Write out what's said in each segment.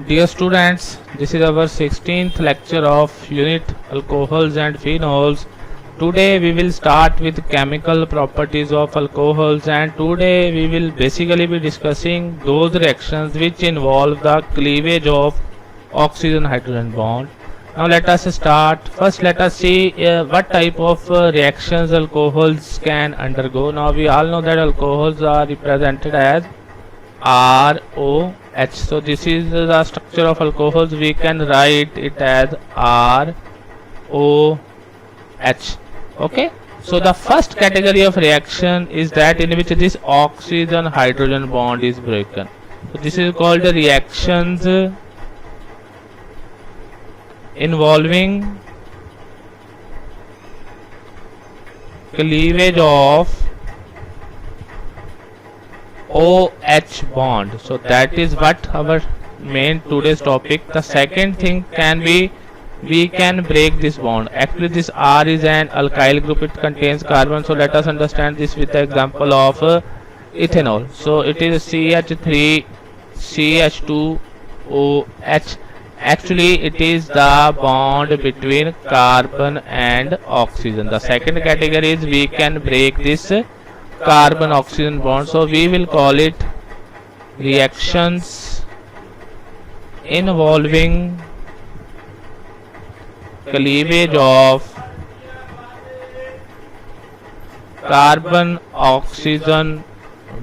Dear students, this is our 16th lecture of unit alcohols and phenols. Today we will start with chemical properties of alcohols, and today we will basically be discussing those reactions which involve the cleavage of oxygen hydrogen bond. Now let us start. First let us see what type of reactions alcohols can undergo. Now we all know that alcohols are represented as ROH. So this is the structure of alcohols. We can write it as ROH. Okay. So the first category of reaction is that in which this oxygen hydrogen bond is broken. So this is called the reactions involving cleavage of OH bond. So that is what our main today's topic. The second thing can be we can break this bond. Actually this R is an alkyl group, it contains carbon. So let us understand this with the example of ethanol. So it is CH3 CH2OH. Actually it is the bond between carbon and oxygen. The second category is we can break this carbon oxygen bond. So we will call it reactions involving cleavage of carbon oxygen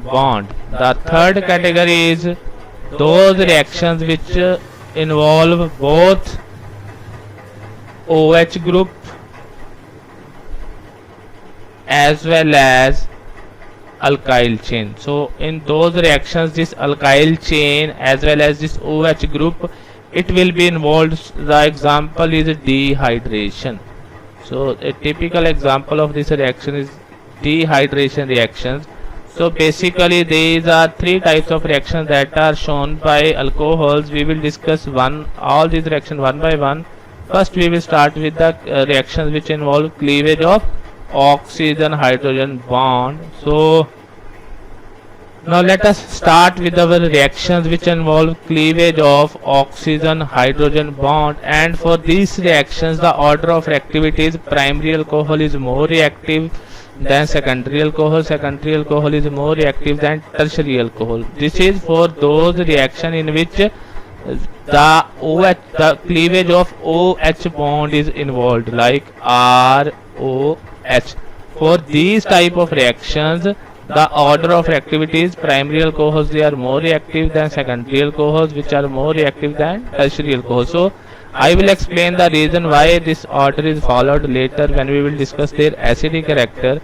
bond. The third category is those reactions which involve both OH group as well as alkyl chain. So in those reactions this alkyl chain as well as this OH group, it will be involved. The example is dehydration. So a typical example of this reaction is dehydration reactions. So basically these are three types of reactions that are shown by alcohols. We will discuss all these reactions one by one. First we will start with the reactions which involve cleavage of oxygen hydrogen bond. So now let us start with our reactions which involve cleavage of oxygen hydrogen bond, and for these reactions the order of reactivity is primary alcohol is more reactive than secondary alcohol. Secondary alcohol is more reactive than tertiary alcohol. This is for those reaction in which the cleavage of OH bond is involved, like ROH. For these type of reactions the order of reactivity is primary alcohols, they are more reactive than secondary alcohols which are more reactive than tertiary alcohols. So I will explain the reason why this order is followed later when we will discuss their acidic character.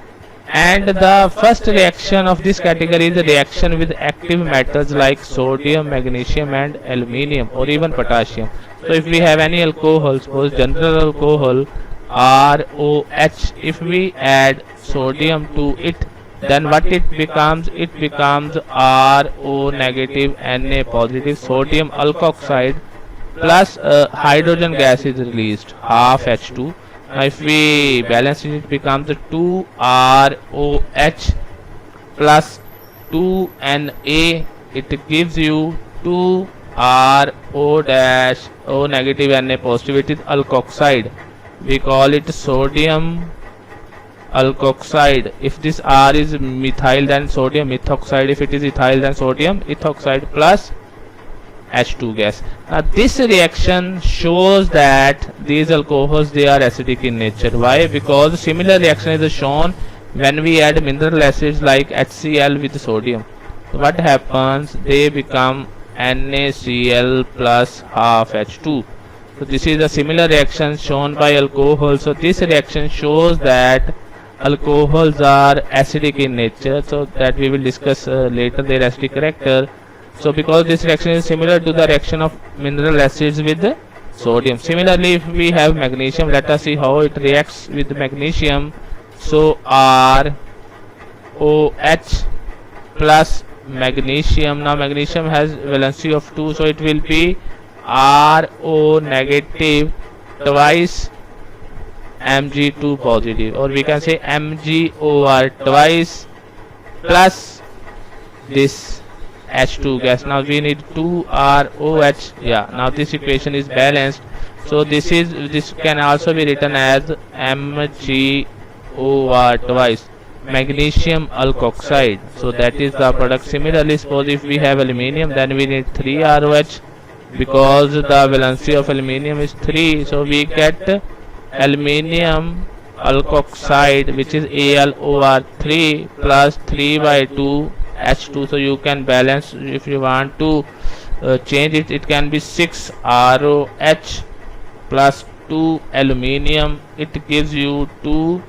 And the first reaction of this category is a reaction with active metals like sodium, magnesium and aluminium or even potassium. So if we have any alcohol, suppose general alcohol ROH, if we add sodium to it, then what it becomes? It becomes RO negative Na positive, sodium alkoxide plus hydrogen gas is released, half H2. Now if we balance it, it becomes 2 ROH plus 2 Na. It gives you 2 RO dash O negative Na positive. It is alkoxide. We call it sodium alkoxide. If this R is methyl, then sodium methoxide. If it is ethyl, then sodium ethoxide plus H2 gas. Now this reaction shows that these alcohols, they are acidic in nature. Why? Because similar reaction is shown when we add mineral acids like HCl with sodium. So what happens? They become NaCl plus half H2. So this is a similar reaction shown by alcohol. So this reaction shows that alcohols are acidic in nature. So that we will discuss later their acidic character. So because this reaction is similar to the reaction of mineral acids with sodium. Similarly, if we have magnesium, let us see how it reacts with magnesium. So ROH plus magnesium. Now magnesium has valency of 2, so it will be RO negative twice Mg2 positive, or we can say MgOR twice plus this H2 gas. Now we need 2ROH. Yeah, now this equation is balanced. So this can also be written as MgOR twice, magnesium alkoxide. So that is the product. Similarly, suppose if we have aluminium, then we need 3ROH, because the valency of aluminium is 3. So we get aluminium alkoxide, which is AlOR3 plus 3 by 2 H2. So you can balance if you want to change it. It can be 6ROH plus 2 aluminium. It gives you 2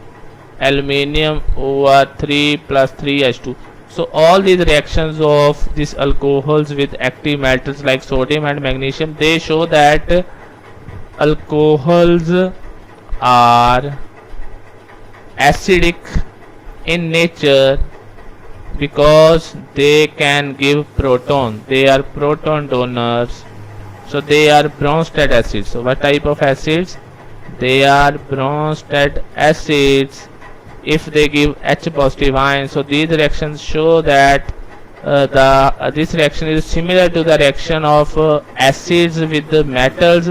aluminium over 3 plus 3 H2. So all these reactions of these alcohols with active metals like sodium and magnesium, they show that alcohols are acidic in nature because they can give proton. They are proton donors. So they are Bronsted acids. So what type of acids? They are Bronsted acids if they give H positive ion. So these reactions show that this reaction is similar to the reaction of acids with the metals.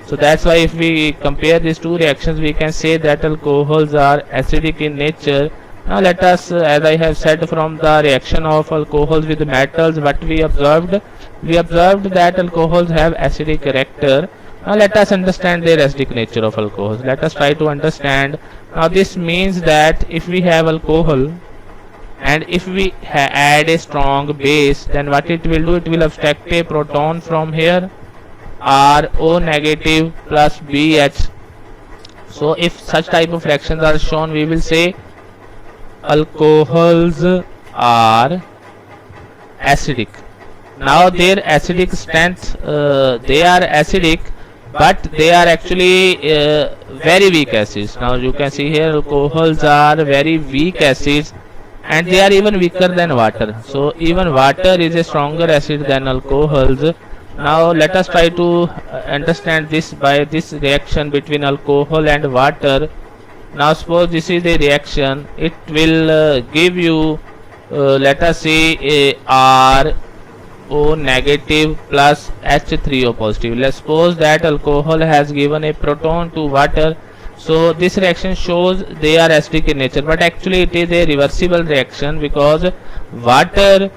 So that's why if we compare these two reactions, we can say that alcohols are acidic in nature. Now let us, as I have said, from the reaction of alcohols with metals, what we observed that alcohols have acidic character. Now let us understand their acidic nature of alcohols. Let us try to understand. Now this means that if we have alcohol and if we add a strong base, then what it will do, it will abstract a proton from here, RO negative plus BH. So if such type of reactions are shown, we will say alcohols are acidic. Now their acidic strength, they are acidic, but they are actually very weak acids. Now you can see here alcohols are very weak acids, and they are even weaker than water. So even water is a stronger acid than alcohols. Now let us try to understand this by this reaction between alcohol and water. Now suppose this is a reaction, it will give you let us say a RO negative plus H3O positive. Let's suppose that alcohol has given a proton to water. So this reaction shows they are acidic in nature, but actually it is a reversible reaction because water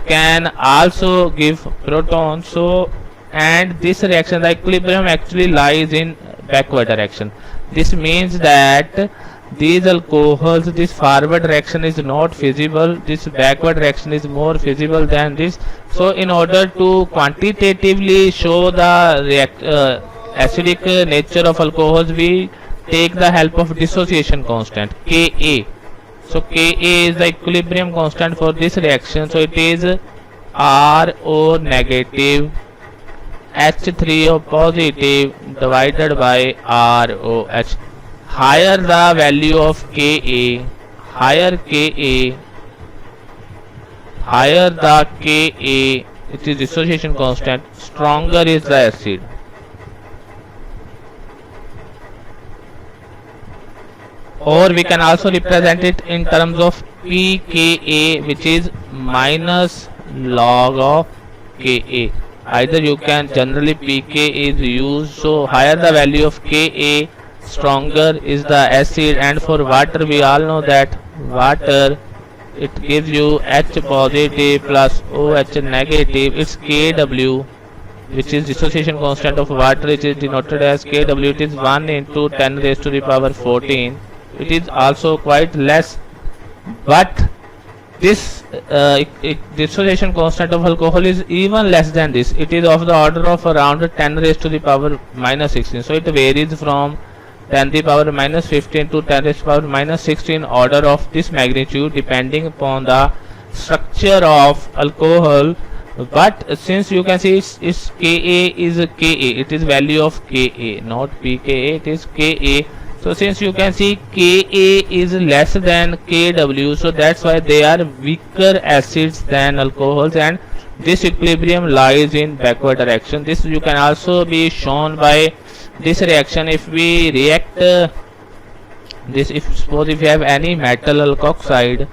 can also give protons. So and this reaction, the equilibrium actually lies in backward direction. This means that these alcohols, this forward reaction is not feasible, this backward reaction is more feasible than this. So in order to quantitatively show the acidic nature of alcohols, we take the help of dissociation constant Ka. So Ka is the equilibrium constant for this reaction. So it is RO negative H3O positive divided by ROH. Higher the value of Ka, higher the Ka, it is dissociation constant, stronger is the acid. Or we can also represent it in terms of pKa, which is minus log of Ka. Either you can, generally pK is used, so higher the value of Ka, stronger is the acid. And for water, we all know that water, it gives you H positive plus OH negative. It's Kw, which is dissociation constant of water. It is denoted as Kw. It is 1 into 10 raised to the power 14. It is also quite less, but this dissociation constant of alcohol is even less than this. It is of the order of around 10 raised to the power minus 16. So it varies from 10 to the power minus 15 to 10 raised to the power minus 16 order of this magnitude, depending upon the structure of alcohol. But since you can see its Ka is Ka, it is value of Ka, not pKa, it is Ka. So since you can see Ka is less than Kw, so that's why they are weaker acids than alcohols, and this equilibrium lies in backward direction. This you can also be shown by this reaction. If we react this, suppose if you have any metal alkoxide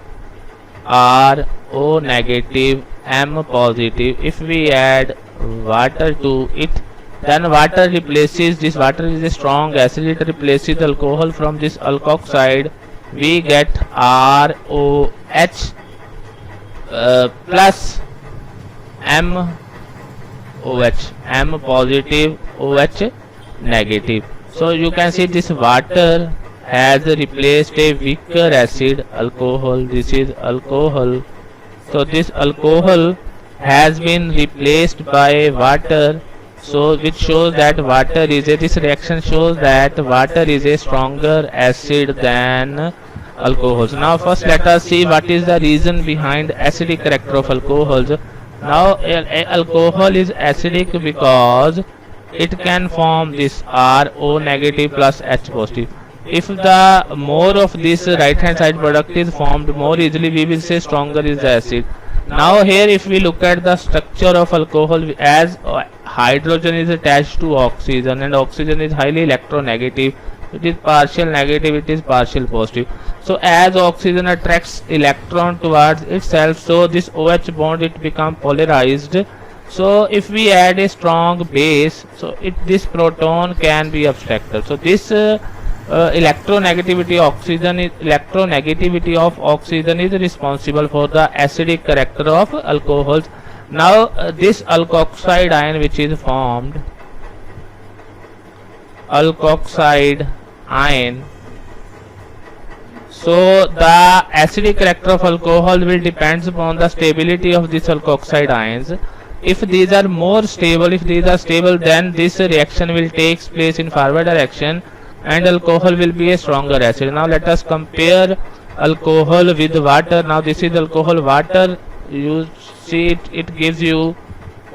RO negative M positive. If we add water to it, then water replaces, this water is a strong acid, it replaces alcohol from this alkoxide. We get ROH plus MOH, M positive, OH negative. So you can see this water has replaced a weaker acid, alcohol. This is alcohol. So this alcohol has been replaced by water. So which shows that water is a, this reaction shows that water is a stronger acid than alcohols. Now first let us see what is the reason behind acidic character of alcohols. Now alcohol is acidic because it can form this RO negative plus H positive. If the more of this right hand side product is formed more easily, we will say stronger is the acid. Now here if we look at the structure of alcohol, as hydrogen is attached to oxygen and oxygen is highly electronegative, it is partial negative, it is partial positive. So as oxygen attracts electron towards itself, so this OH bond it become polarized. So if we add a strong base, so this proton can be abstracted. So this electronegativity of oxygen is responsible for the acidic character of alcohols. Now this alkoxide ion which is formed, alkoxide ion, so the acidic character of alcohol will depends upon the stability of these alkoxide ions. If these are more stable, if these are stable, then this reaction will take place in forward direction and alcohol will be a stronger acid. Now let us compare alcohol with water. Now this is alcohol, water, you see it gives you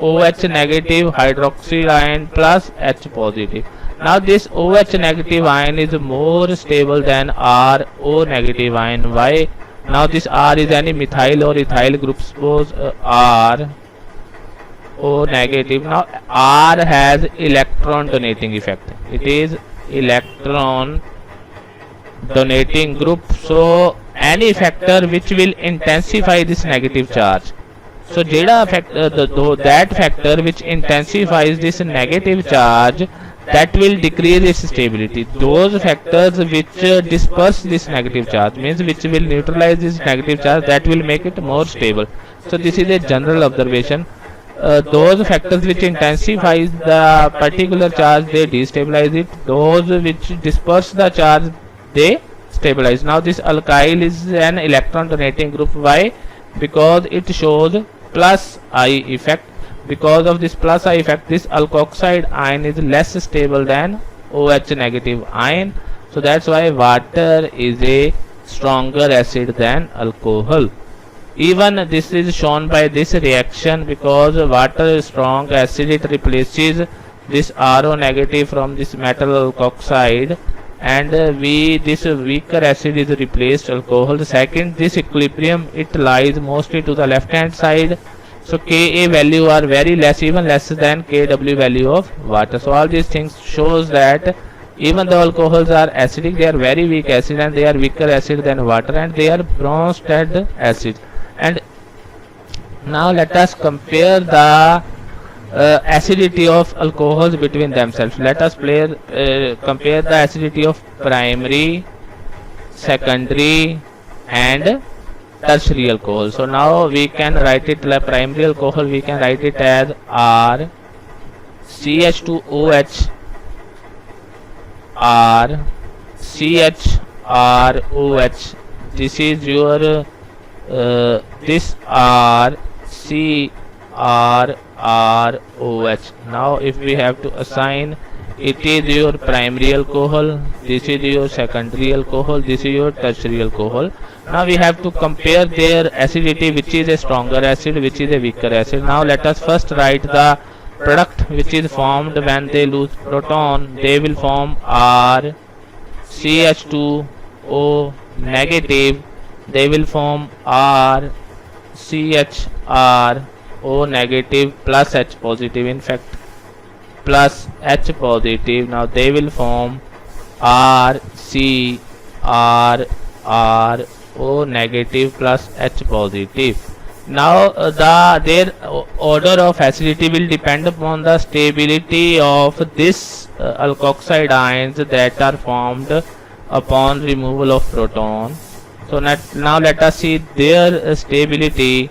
OH negative hydroxyl ion plus H positive. Now this OH negative ion is more stable than RO negative ion. Why? Now this R is any methyl or ethyl group, suppose R O negative. Now R has electron donating effect, it is electron donating group. So any factor which will intensify this negative charge, so that factor which intensifies this negative charge, that will decrease its stability. Those factors which disperse this negative charge, means which will neutralize this negative charge, that will make it more stable. So this is a general observation. Those factors which intensifies the particular charge, they destabilize it. Those which disperse the charge, they stabilize. Now this alkyl is an electron donating group. Why? Because it shows plus I effect. Because of this plus I effect, this alkoxide ion is less stable than OH negative ion. So that's why water is a stronger acid than alcohol. Even this is shown by this reaction, because water is strong acid, it replaces this RO negative from this metal alkoxide, and this weaker acid is replaced alcohol. Second, this equilibrium it lies mostly to the left hand side. So Ka value are very less, even less than Kw value of water. So all these things shows that even though alcohols are acidic, they are very weak acid and they are weaker acid than water, and they are Bronsted acid. And now let us compare the acidity of alcohols between themselves. Let us compare the acidity of primary, secondary and tertiary alcohol. So now we can write it like primary alcohol, we can write it as R CH2OH R CHROH. This is your this R CRROH. Now if we have to assign, it is your primary alcohol, this is your secondary alcohol, this is your tertiary alcohol. Now we have to compare their acidity, which is a stronger acid, which is a weaker acid. Now let us first write the product which is formed when they lose proton. They will form R CH2O negative, they will form R CHRO negative plus H positive, in fact plus H positive. Now they will form RCRRO negative plus H positive. Now their order of acidity will depend upon the stability of this alkoxide ions that are formed upon removal of proton. So now let us see their stability.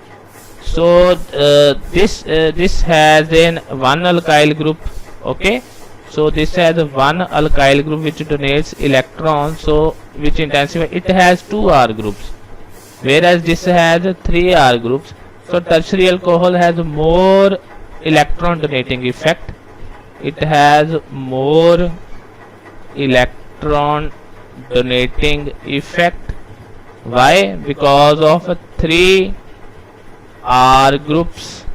So this has an one alkyl group. Okay, so this has one alkyl group which donates electrons, so which intensify. It has two R groups, whereas this has three R groups. So tertiary alcohol has more electron donating effect. It has more electron donating effect. Why? Because of three R groups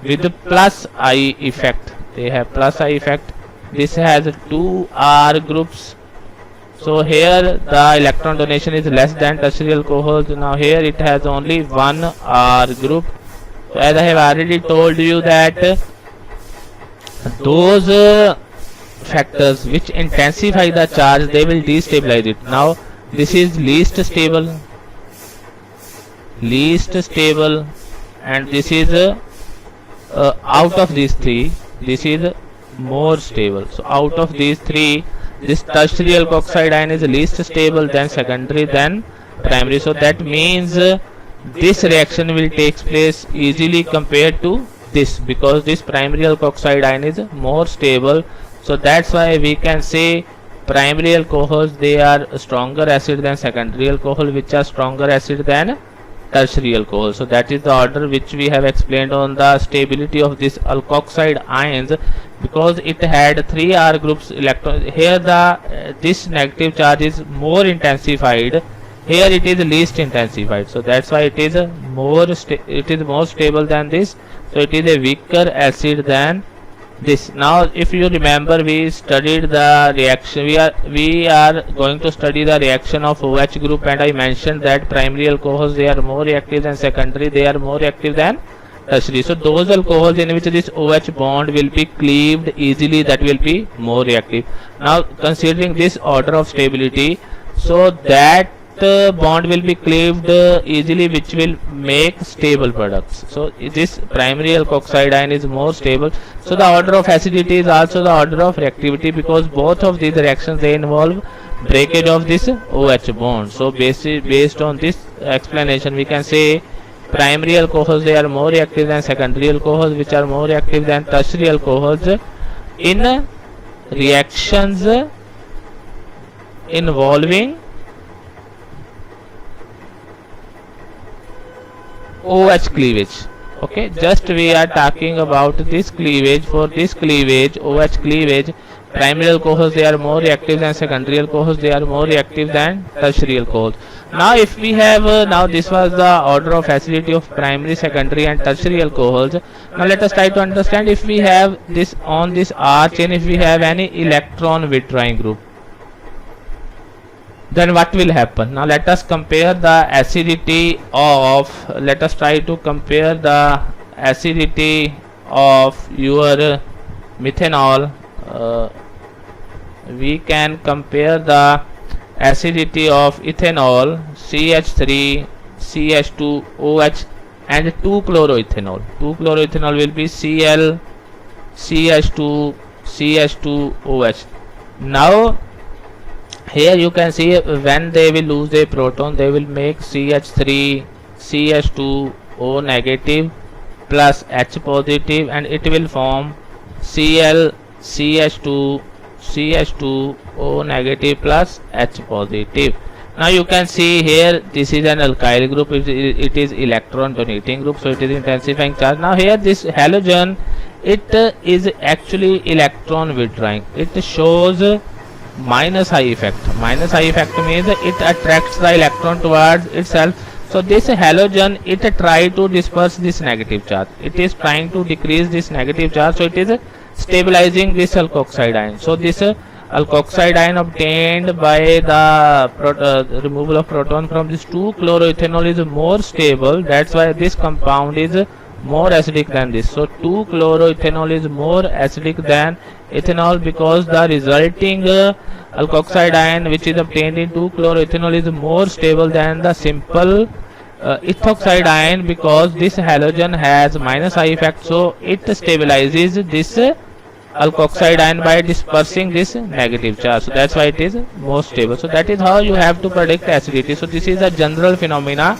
with plus I effect. They have plus I effect. This has two R groups. So here the electron donation is less than tertiary alcohols. Now here it has only one R group. So as I have already told you that those factors which intensify the charge, they will destabilize it. Now this is least stable, and this is out of these three, this is more stable. So out of these three, this tertiary alkoxide ion is least stable, then secondary, then primary. So that means this reaction will take place easily compared to this, because this primary alkoxide ion is more stable. So that's why we can say primary alcohols, they are stronger acid than secondary alcohol, which are stronger acid than tertiary alcohol. So that is the order which we have explained on the stability of this alkoxide ions, because it had three R groups electron. Here the this negative charge is more intensified, here it is least intensified. So that's why it is more stable than this. So it is a weaker acid than this. Now if you remember, we studied the reaction, we are going to study the reaction of OH group, and I mentioned that primary alcohols, they are more reactive than secondary, they are more reactive than tertiary. So those alcohols in which this OH bond will be cleaved easily, that will be more reactive. Now considering this order of stability, so that bond will be cleaved easily, which will make stable products. So this primary alkoxide ion is more stable. So the order of acidity is also the order of reactivity, because both of these reactions, they involve breakage of this OH bond. So based on this explanation, we can say primary alcohols, they are more reactive than secondary alcohols, which are more reactive than tertiary alcohols in reactions involving OH cleavage. Okay, just we are talking about this cleavage. For this cleavage, OH cleavage, primary alcohols, they are more reactive than secondary alcohols, they are more reactive than tertiary alcohols. Now if we have now this was the order of acidity of primary, secondary and tertiary alcohols. Now let us try to understand, if we have this on this R chain, if we have any electron withdrawing group, then what will happen? Now let us compare the acidity of, let us try to compare the acidity of your methanol. We can compare the acidity of ethanol, CH3, CH2, OH and 2-chloroethanol. 2-chloroethanol will be Cl, CH2, CH2, OH. Now here you can see, when they will lose a proton, they will make CH3, CH2, O negative plus H positive, and it will form Cl, CH2, CH2, O negative plus H positive. Now you can see here, this is an alkyl group, it is electron donating group, so it is intensifying charge. Now here this halogen, it is actually electron withdrawing. It shows minus I effect. Minus I effect means it attracts the electron towards itself. So this halogen, it try to disperse this negative charge. It is trying to decrease this negative charge. So it is stabilizing this alkoxide ion. So this alkoxide ion obtained by the removal of proton from this 2-chloroethanol is more stable. That's why this compound is more acidic than this. So 2-chloroethanol is more acidic than ethanol, because the resulting alkoxide ion which is obtained in 2-chloroethanol is more stable than the simple ethoxide ion, because this halogen has minus I effect, so it stabilizes this alkoxide ion by dispersing this negative charge. So that's why it is more stable. So that is how you have to predict acidity. So this is a general phenomena.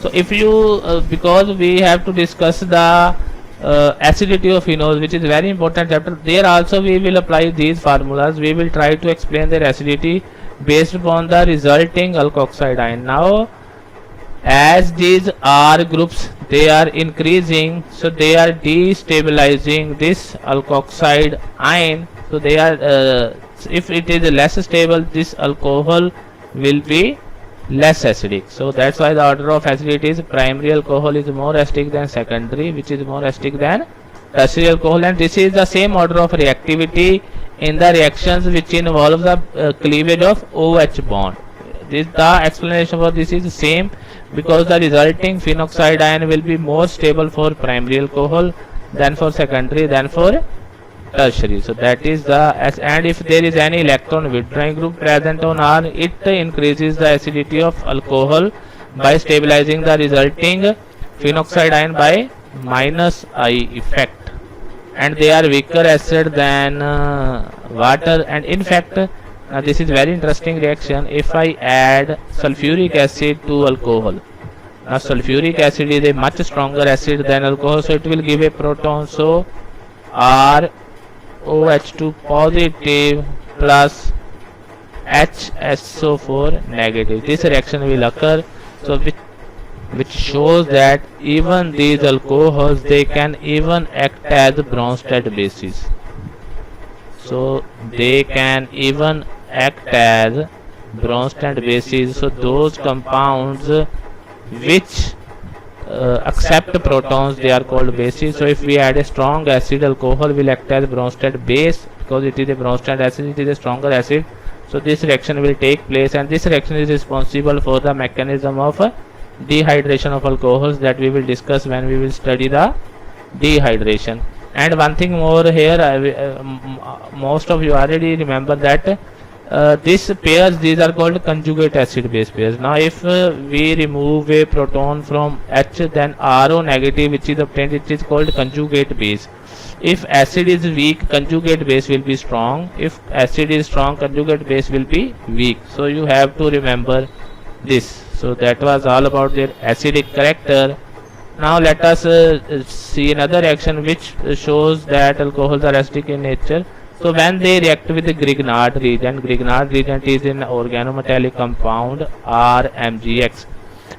So if you because we have to discuss the acidity of phenols, which is very important chapter, there also we will apply these formulas. We will try to explain their acidity based upon the resulting alkoxide ion. Now as these R groups they are increasing, so they are destabilizing this alkoxide ion. So they are if it is less stable, this alcohol will be less acidic. So that's why the order of acidity is primary alcohol is more acidic than secondary, which is more acidic than tertiary alcohol, and this is the same order of reactivity in the reactions which involve the cleavage of OH bond. This the explanation for this is the same, because the resulting phenoxide ion will be more stable for primary alcohol than for secondary than for tertiary. So that is the and if there is any electron withdrawing group present on R, it increases the acidity of alcohol by stabilizing the resulting phenoxide ion by minus I effect, and they are weaker acid than water. And in fact this is very interesting reaction. If I add sulfuric acid to alcohol, now sulfuric acid is a much stronger acid than alcohol, so it will give a proton. So ROH2 positive plus HSO4 negative. This reaction will occur. So which shows that even these alcohols, they can even act as Bronsted bases. So they can even act as Bronsted bases. So those compounds which accept protons, they are called bases. So if we add a strong acid, alcohol will act as Bronsted base, because it is a Bronsted acid, it is a stronger acid. So this reaction will take place, and this reaction is responsible for the mechanism of dehydration of alcohols that we will discuss when we will study the dehydration. And one thing more here, most of you already remember that these pairs, these are called conjugate acid base pairs. Now if we remove a proton from H, then RO negative which is obtained, it is called conjugate base. If acid is weak, conjugate base will be strong. If acid is strong, conjugate base will be weak. So you have to remember this. So that was all about their acidic character. Now let us see another reaction which shows that alcohols are acidic in nature. So when they react with the Grignard reagent is an organometallic compound RMgX.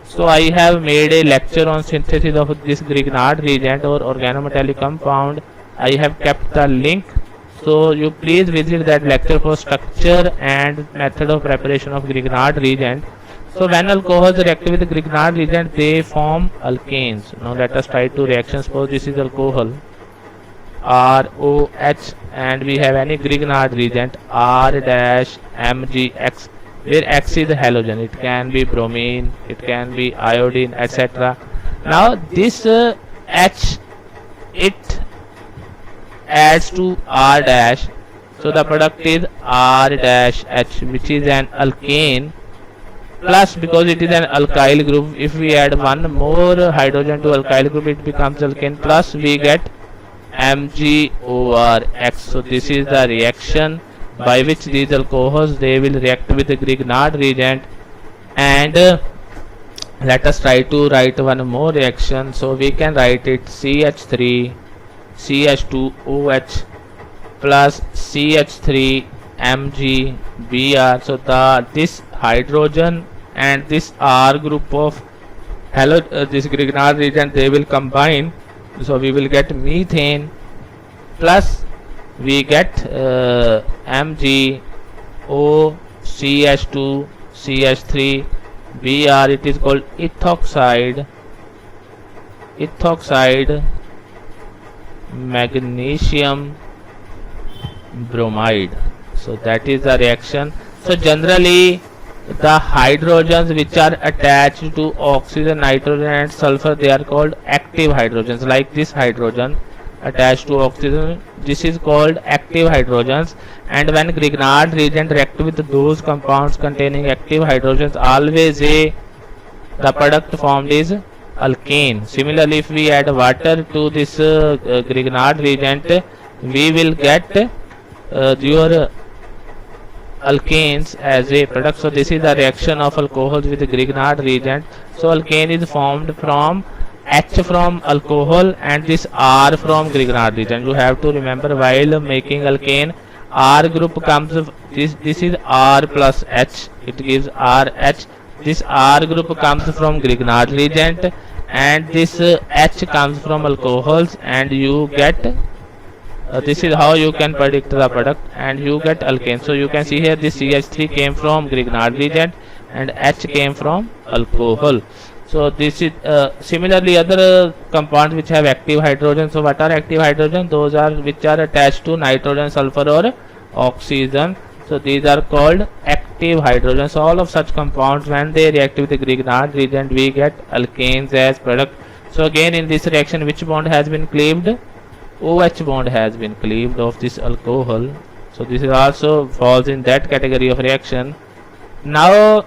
So I have made a lecture on synthesis of this Grignard reagent or organometallic compound. I have kept the link, so you please visit that lecture for structure and method of preparation of Grignard reagent. So when alcohols react with the Grignard reagent, they form alkanes. Now let us try two reactions. Suppose this is alcohol ROH, and we have any Grignard reagent R-MgX, where X is halogen. It can be bromine, it can be iodine, etc. Now this H, it adds to R dash, so the product is R dash H, which is an alkane, plus because it is an alkyl group, if we add one more hydrogen to alkyl group, it becomes alkane, plus we get MgORX. So this is the reaction by which these alcohols, they will react with the Grignard reagent. And let us try to write one more reaction. So we can write it CH3 CH2OH plus CH3 MgBr. So this hydrogen and this R group of this Grignard reagent, they will combine. So we will get methane, plus we get MgO CH2 CH3 Br. It is called ethoxide magnesium bromide. So that is the reaction. So generally the hydrogens which are attached to oxygen, nitrogen and sulfur, they are called active hydrogens. Like this hydrogen attached to oxygen, this is called active hydrogens. And when Grignard reagent react with those compounds containing active hydrogens, always a the product formed is alkane. Similarly, if we add water to this Grignard reagent, we will get your alkanes as a product. So this is the reaction of alcohols with Grignard reagent. So alkane is formed from H from alcohol and this R from Grignard reagent. You have to remember while making alkane, R group comes, this is R plus H, it gives RH. This R group comes from Grignard reagent and this H comes from alcohols, and you get this is how you can predict the product, and you get alkane. So you can see here this CH3 came from Grignard reagent and H came from alcohol. So this is similarly other compounds which have active hydrogen. So what are active hydrogen? Those are which are attached to nitrogen, sulfur or oxygen. So these are called active hydrogens. So all of such compounds, when they react with the Grignard reagent, we get alkanes as product. So again in this reaction, which bond has been cleaved? OH bond has been cleaved of this alcohol. So this is also falls in that category of reaction. Now,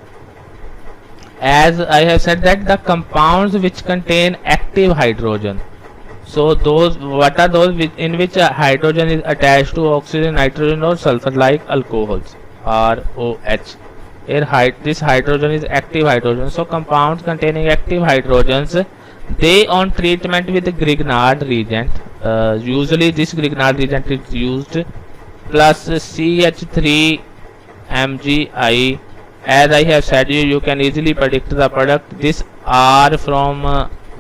as I have said that the compounds which contain active hydrogen, so those, what are those in which hydrogen is attached to oxygen, nitrogen or sulfur, like alcohols, ROH. Here this hydrogen is active hydrogen. So compounds containing active hydrogens, they on treatment with the Grignard reagent, usually this Grignard reagent is used, plus CH3 MgI. As I have said you can easily predict the product. This R from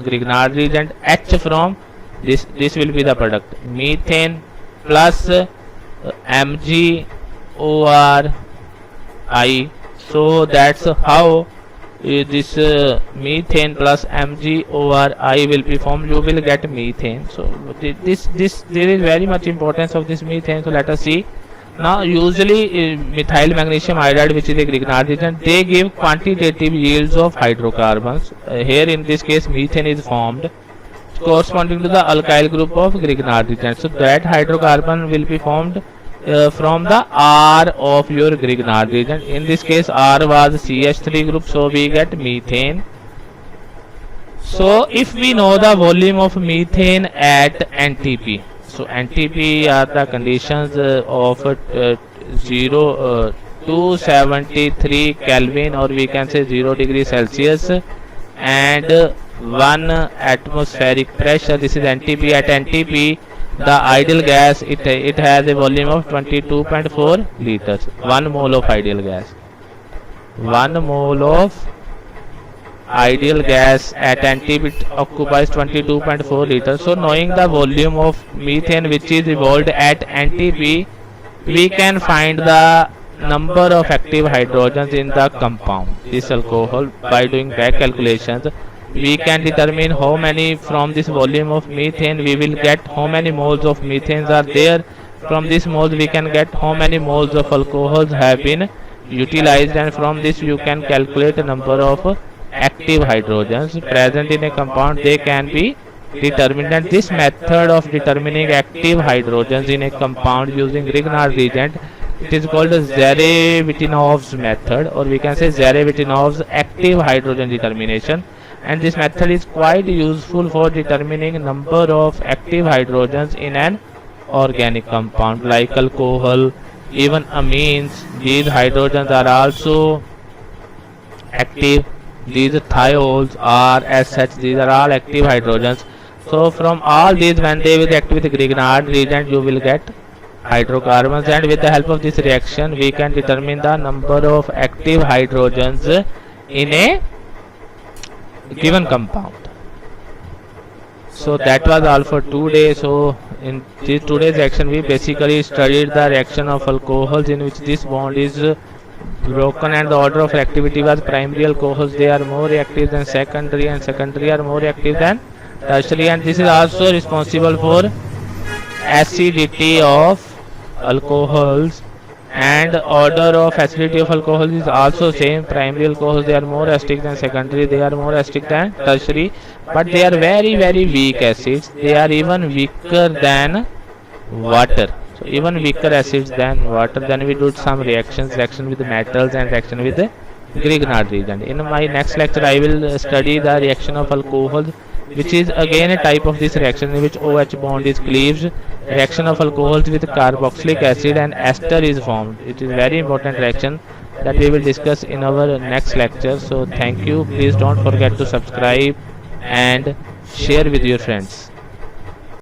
Grignard reagent, H from this will be the product, methane plus MgORI. So that's how this methane plus MgORI will be formed. You will get methane. So this there is very much importance of this methane. So let us see. Now usually methyl magnesium iodide, which is a Grignard reagent, they give quantitative yields of hydrocarbons. Here in this case methane is formed corresponding to the alkyl group of Grignard reagent. So that hydrocarbon will be formed from the R of your Grignard reagent. In this case R was CH3 group, so we get methane. So if we know the volume of methane at NTP, so NTP are the conditions of 273 Kelvin, or we can say 0 degree Celsius, and 1 atmospheric pressure. This is NTP. At NTP, the ideal gas, it has a volume of 22.4 liters. 1 mole of ideal gas. 1 mole of ideal gas at NTP occupies 22.4 liters. So knowing the volume of methane which is evolved at NTP, we can find the number of active hydrogens in the compound, this alcohol, by doing back calculations. We can determine how many from this volume of methane we will get, how many moles of methanes are there. From this moles we can get how many moles of alcohols have been utilized, and from this you can calculate the number of active hydrogens present in a compound. They can be determined, and this method of determining active hydrogens in a compound using Grignard reagent, it is called Zarevitinow's method, or we can say Zarevitinow's active hydrogen determination. And this method is quite useful for determining number of active hydrogens in an organic compound like alcohol, even amines. These hydrogens are also active. These thiols are as such, these are all active hydrogens. So from all these, when they will react with Grignard reagent, you will get hydrocarbons, and with the help of this reaction we can determine the number of active hydrogens in a given compound. So that was all for today. So in this today's reaction we basically studied the reaction of alcohols in which this bond is broken and the order of reactivity was primary alcohols. They are more reactive than secondary, and secondary are more reactive than tertiary, and this is also responsible for acidity of alcohols, and order of acidity of alcohol is also same. Primary alcohols, they are more acidic than secondary, they are more acidic than tertiary, but they are very weak acids. They are even weaker than water. So even weaker acids than water. Then we do some reaction with metals and reaction with Grignard reagent. In my next lecture, I will study the reaction of alcohols, which is again a type of this reaction in which OH bond is cleaved. Reaction of alcohols with carboxylic acid and ester is formed. It is very important reaction that we will discuss in our next lecture. So thank you. Please don't forget to subscribe and share with your friends.